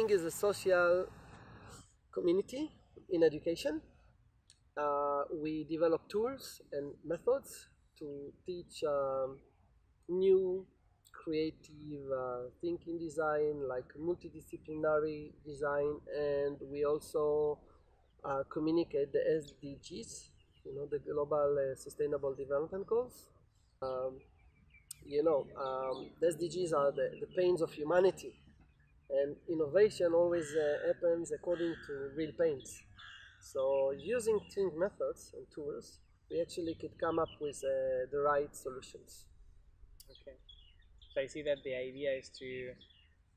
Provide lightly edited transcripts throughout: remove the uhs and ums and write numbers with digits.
TING is a social community in education. We develop tools and methods to teach new creative thinking design, like multidisciplinary design, and we also communicate the SDGs, the Global Sustainable Development Goals. Um, the SDGs are the pains of humanity, and innovation always happens according to real pains. So using TING methods and tools, we actually could come up with the right solutions. Okay. So I see that the idea is to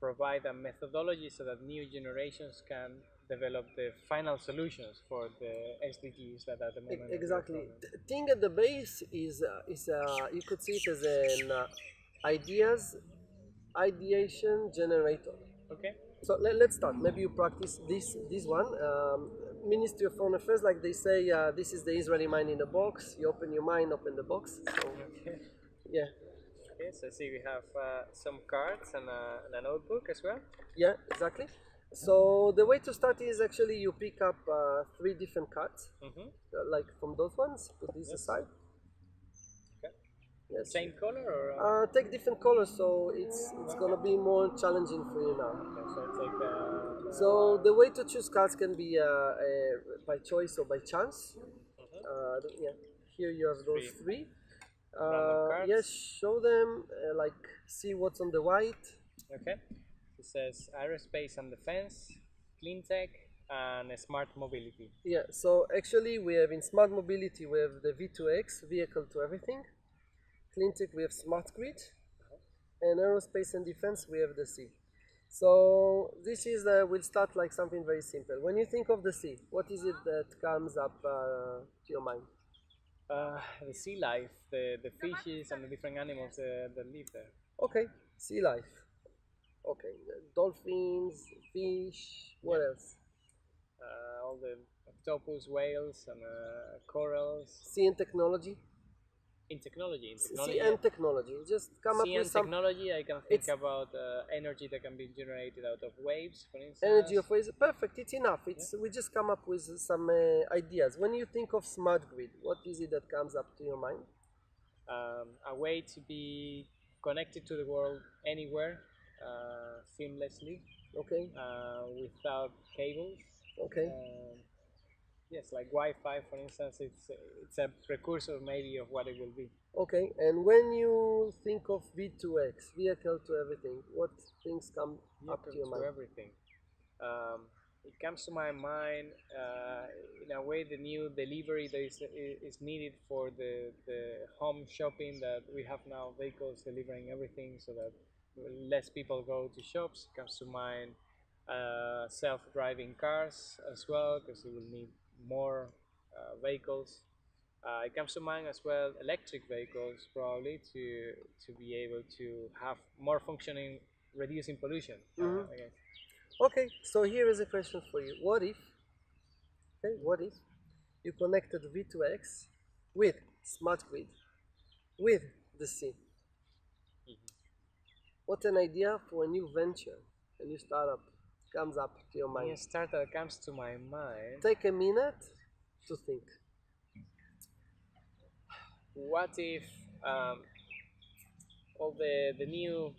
provide a methodology so that new generations can develop the final solutions for the SDGs that at the moment. Exactly. TING at the base is you could see it as an ideation generator. Okay. So let's start. Maybe you practice this one. Ministry of Foreign Affairs, like they say, this is the Israeli mind in the box. You open your mind, open the box. So, Okay. yeah. Okay, so I see we have some cards and a notebook as well. Yeah, exactly. So the way to start is actually you pick up 3 different cards, like from those ones. Put these aside. Okay. Yes. Same color or? Take different colors, so it's gonna be more challenging for you now. Okay, so I take. So the way to choose cards can be by choice or by chance. Yeah, here you have those 3. Random cards. Yes, show them, like see what's on the white. Okay. It says aerospace and defense, clean tech, and smart mobility. Yeah, so actually we have in smart mobility we have the V2X, vehicle to everything. Clean tech we have smart grid, and aerospace and defense we have the C. So this is we'll start like something very simple. When you think of the sea, what is it that comes up to your mind? The sea life, the fishes and the different animals that live there. Okay, sea life. Okay, dolphins, fish. What else? All the octopus, whales, and corals. Sea and technology. In technology. Sea and technology. Just come up with some technology. I can think about energy that can be generated out of waves, for instance. Energy of waves. Perfect. It's enough. We just come up with some ideas. When you think of smart grid, what is it that comes up to your mind? A way to be connected to the world anywhere, seamlessly. Okay. Without cables. Okay. Yes, like Wi-Fi, for instance, it's a precursor maybe of what it will be. Okay, and when you think of V2X, vehicle to everything, what things come up to your mind? Everything. It comes to my mind in a way the new delivery that is needed for the home shopping that we have now, vehicles delivering everything so that less people go to shops. It comes to mind self-driving cars as well, because it will need more vehicles. It comes to mind as well electric vehicles, probably to be able to have more functioning, reducing pollution. I guess. Okay, so here is a question for you. What if you connected V2X with smart grid, with the sea? What an idea for a new venture, a new startup comes up to your mind? New startup comes to my mind. Take a minute to think. What if all the new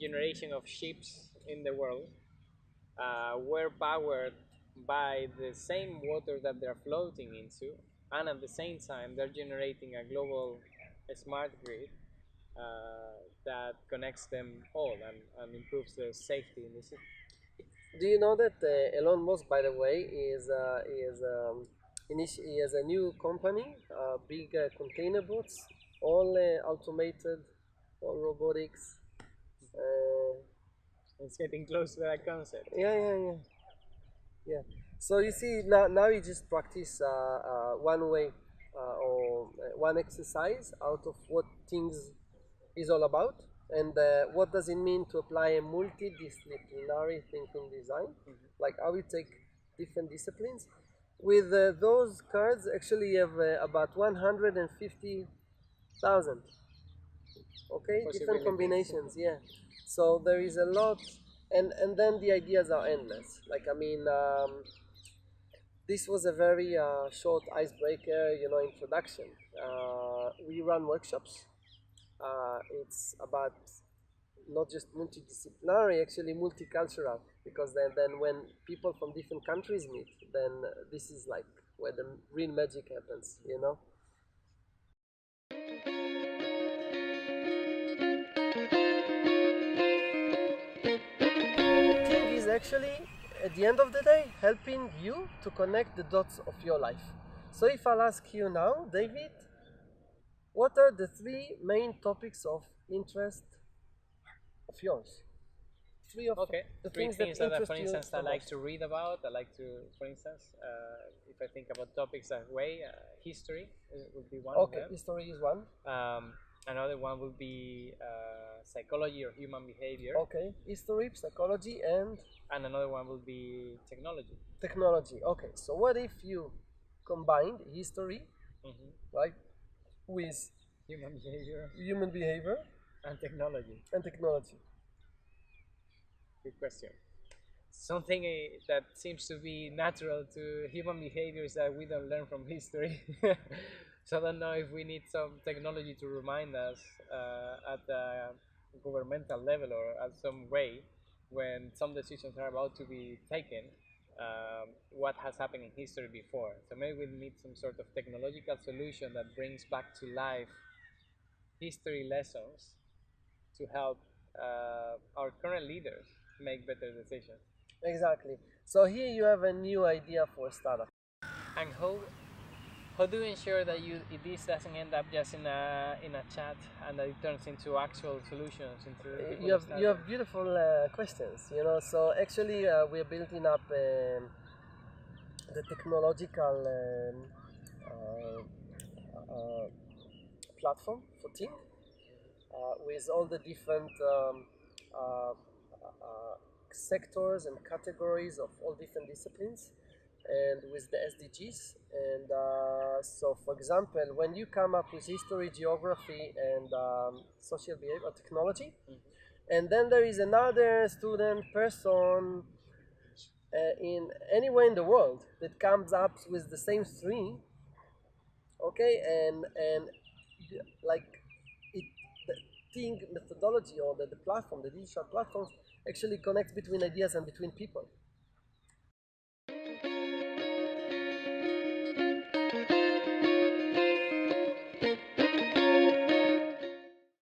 generation of ships in the world were powered by the same water that they're floating into, and at the same time they're generating a global smart grid that connects them all and improves the safety in the sea. Do you know that Elon Musk, by the way, he has a new company, big container boats, all automated, all robotics. It's getting close to that concept. Yeah. So you see, now you just practice one way or one exercise out of what things is all about, and what does it mean to apply a multidisciplinary thinking design, like how we take different disciplines. With those cards, actually, you have about 150,000. Okay, different combinations. Yeah. So there is a lot and then the ideas are endless. Like I mean, this was a very short icebreaker, introduction. We run workshops. It's about not just multidisciplinary, actually multicultural, because then when people from different countries meet, then this is like where the real magic happens. Ting is actually, at the end of the day, helping you to connect the dots of your life. So if I'll ask you now, David, what are the three main topics of interest of yours? Three of Okay, the three things that things that, for interest you instance, I the like most. to read about. I like to, for instance, if I think about topics that way, history would be one of Okay, them. history is one. Um, Another one would be psychology or human behavior, Okay, history, psychology, and and another one would be technology. technology. Okay, so what if you combined history, Hmm. right, with Human behavior human behavior and technology. and technology? Good question. Something that seems to be natural to human behaviors that we don't learn from history. So I don't know if we need some technology to remind us at the governmental level or at some way when some decisions are about to be taken, what has happened in history before. So maybe we need some sort of technological solution that brings back to life history lessons to help our current leaders make better decisions. Exactly. So here you have a new idea for a startup. And how do you ensure that this doesn't end up just in a chat and that it turns into actual solutions into people You starting? have beautiful questions. So actually, we're building up the technological uh, platform for Ting with all the different uh, sectors and categories of all different disciplines and with the SDGs. And so, for example, when you come up with history, geography, and social behavior technology, and then there is another student person in anywhere in the world that comes up with the same three, okay, and like it, the Ting methodology or the platform, the digital platforms actually connects between ideas and between people.